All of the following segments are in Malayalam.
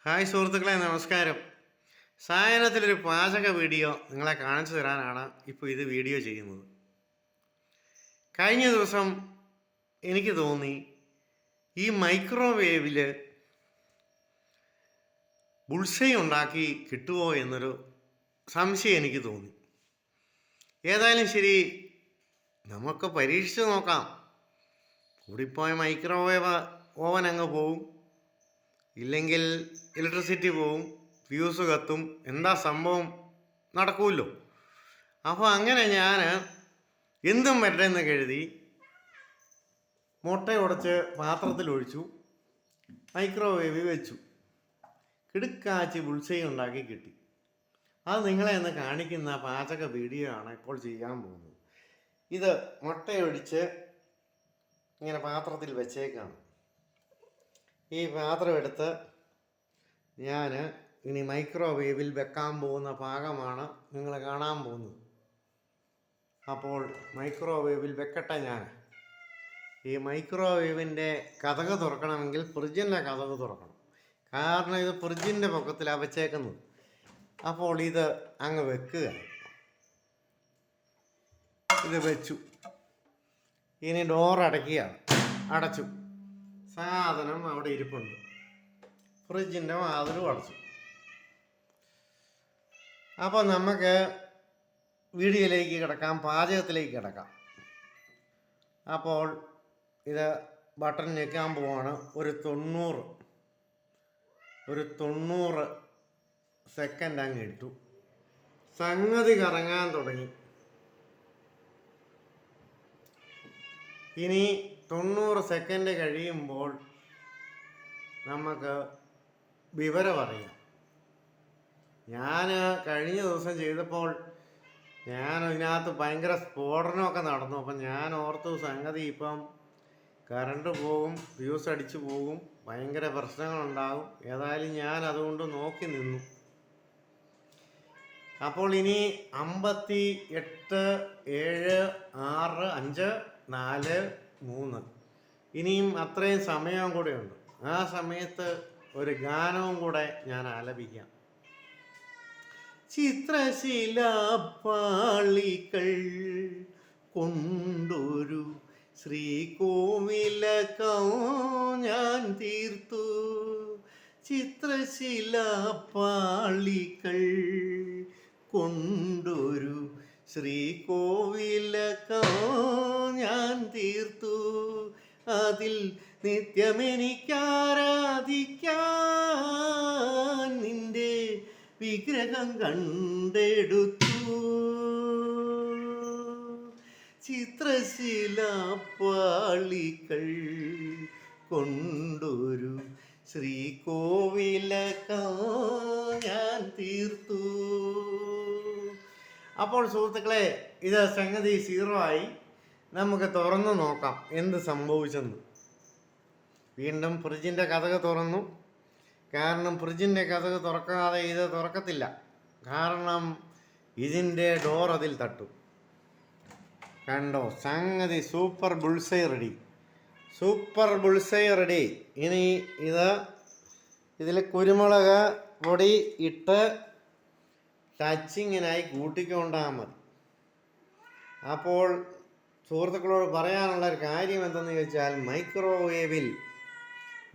ഹായ് സുഹൃത്തുക്കളെ, നമസ്കാരം. സായനത്തിലൊരു പാചക വീഡിയോ നിങ്ങളെ കാണിച്ചു തരാനാണ് ഇപ്പോൾ ഇത് വീഡിയോ ചെയ്യുന്നത്. കഴിഞ്ഞ ദിവസം എനിക്ക് തോന്നി ഈ മൈക്രോവേവിൽ ബുൾസൈ ഉണ്ടാക്കി കിട്ടുമോ എന്നൊരു സംശയം എനിക്ക് തോന്നി. ഏതായാലും ശരി, നമുക്ക് പരീക്ഷിച്ച് നോക്കാം. കൂടിപ്പോയ മൈക്രോവേവ് ഓവൻ അങ്ങ് പോവും, ഇല്ലെങ്കിൽ ഇലക്ട്രിസിറ്റി പോവും, ഫ്യൂസ് കത്തും, എന്താ സംഭവം നടക്കുമല്ലോ. അപ്പോൾ അങ്ങനെ ഞാൻ എന്തും വരട്ടെന്ന് കരുതി മുട്ട ഉടച്ച് പാത്രത്തിലൊഴിച്ചു, മൈക്രോവേവിൽ വെച്ചു. കിടുക്കാച്ചി ബുൾസൈ ഉണ്ടാക്കി കിട്ടി. അത് നിങ്ങളെ ഒന്ന് കാണിക്കുന്ന പാചക വീഡിയോ ആണ് ഇപ്പോൾ ചെയ്യാൻ പോകുന്നത്. ഇത് മുട്ടയൊഴിച്ച് ഇങ്ങനെ പാത്രത്തിൽ വെച്ചേക്കാണ്. ഈ പാത്രം എടുത്ത് ഞാൻ ഇനി മൈക്രോവേവിൽ വെക്കാൻ പോകുന്ന പാകമാണ് നിങ്ങൾ കാണാൻ പോകുന്നത്. അപ്പോൾ മൈക്രോവേവിൽ വെക്കട്ടെ. ഞാൻ ഈ മൈക്രോവേവിൻ്റെ കതക് തുറക്കണമെങ്കിൽ ഫ്രിഡ്ജിൻ്റെ കതക് തുറക്കണം. കാരണം ഇത് ഫ്രിഡ്ജിൻ്റെ പൊക്കത്തിലാണ് വെച്ചേക്കുന്നത്. അപ്പോൾ ഇത് അങ്ങ് വെക്കുക. ഇത് വെച്ചു. ഇനി ഡോർ അടയ്ക്കുകയാണ്. അടച്ചു. സാധനം അവിടെ ഇരിപ്പുണ്ട്. ഫ്രിഡ്ജിൻ്റെ വാതിലും അടച്ചു. അപ്പോൾ നമുക്ക് വീഡിയോയിലേക്ക് കിടക്കാം, പാചകത്തിലേക്ക് കിടക്കാം. അപ്പോൾ ഇത് ബട്ടൺ ഞെക്കാൻ പോവാണ്. ഒരു 90 സെക്കൻഡ് അങ്ങ് ഇട്ടു. സംഗതി കറങ്ങാൻ തുടങ്ങി. ഇനി 90 സെക്കൻഡ് കഴിയുമ്പോൾ നമുക്ക് വിവരം അറിയാം. ഞാൻ കഴിഞ്ഞ ദിവസം ചെയ്തപ്പോൾ ഇതിനകത്ത് ഭയങ്കര സ്ഫോടനമൊക്കെ നടന്നു. അപ്പം ഞാൻ ഓർത്തു സംഗതി ഇപ്പം കറണ്ട് പോകും, ഫ്യൂസ് അടിച്ചു പോകും, ഭയങ്കര പ്രശ്നങ്ങളുണ്ടാകും. ഏതായാലും ഞാൻ അതുകൊണ്ട് നോക്കി നിന്നു. അപ്പോൾ ഇനി 58, 7, 6, 5, 4, 3 ഇനിയും അത്രയും സമയവും കൂടെ ഉണ്ട്. ആ സമയത്ത് ഒരു ഗാനവും കൂടെ ഞാൻ ആലപിക്കാം. ചിത്രശിലാപ്പാളികൾ കൊണ്ടൊരു ശ്രീകോവിലകം ഞാൻ തീർത്തു. ചിത്രശിലാപ്പാളികൾ കൊണ്ടൊരു ശ്രീകോവിലകം ഞാൻ തീർത്തു. അതിൽ നിത്യമെനിക്കാരാധിക്കാൻ നിന്റെ വിഗ്രഹം കണ്ടെടുത്തു. ചിത്രശിലാപ്പാളികൾ കൊണ്ടൊരു ശ്രീകോവിലകം ഞാൻ തീർത്തു. അപ്പോൾ സുഹൃത്തുക്കളെ, ഇത് സംഗതി 0 ആയി. നമുക്ക് തുറന്നു നോക്കാം എന്ത് സംഭവിച്ചെന്ന്. വീണ്ടും ഫ്രിഡ്ജിൻ്റെ കതക് തുറന്നു. കാരണം ഫ്രിഡ്ജിൻ്റെ കതക് തുറക്കാതെ ഇത് തുറക്കത്തില്ല. കാരണം ഇതിൻ്റെ ഡോർ അതിൽ തട്ടും. കണ്ടോ, സംഗതി സൂപ്പർ ബുൾസൈ റെഡി. ഇനി ഇതിൽ കുരുമുളക് പൊടി ഇട്ട് ടച്ചിങ്ങിനായി കൂട്ടിക്കൊണ്ടാൽ മതി. അപ്പോൾ സുഹൃത്തുക്കളോട് പറയാനുള്ളൊരു കാര്യം എന്തെന്ന് ചോദിച്ചാൽ, മൈക്രോവേവിൽ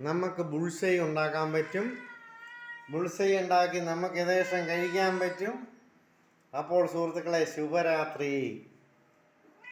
നമുക്ക് ബുൾസൈ ഉണ്ടാക്കാൻ പറ്റും. ബുൾസൈ ഉണ്ടാക്കി നമുക്ക് യഥേഷ്ടം കഴിക്കാൻ പറ്റും. അപ്പോൾ സുഹൃത്തുക്കളെ, ശുഭരാത്രി.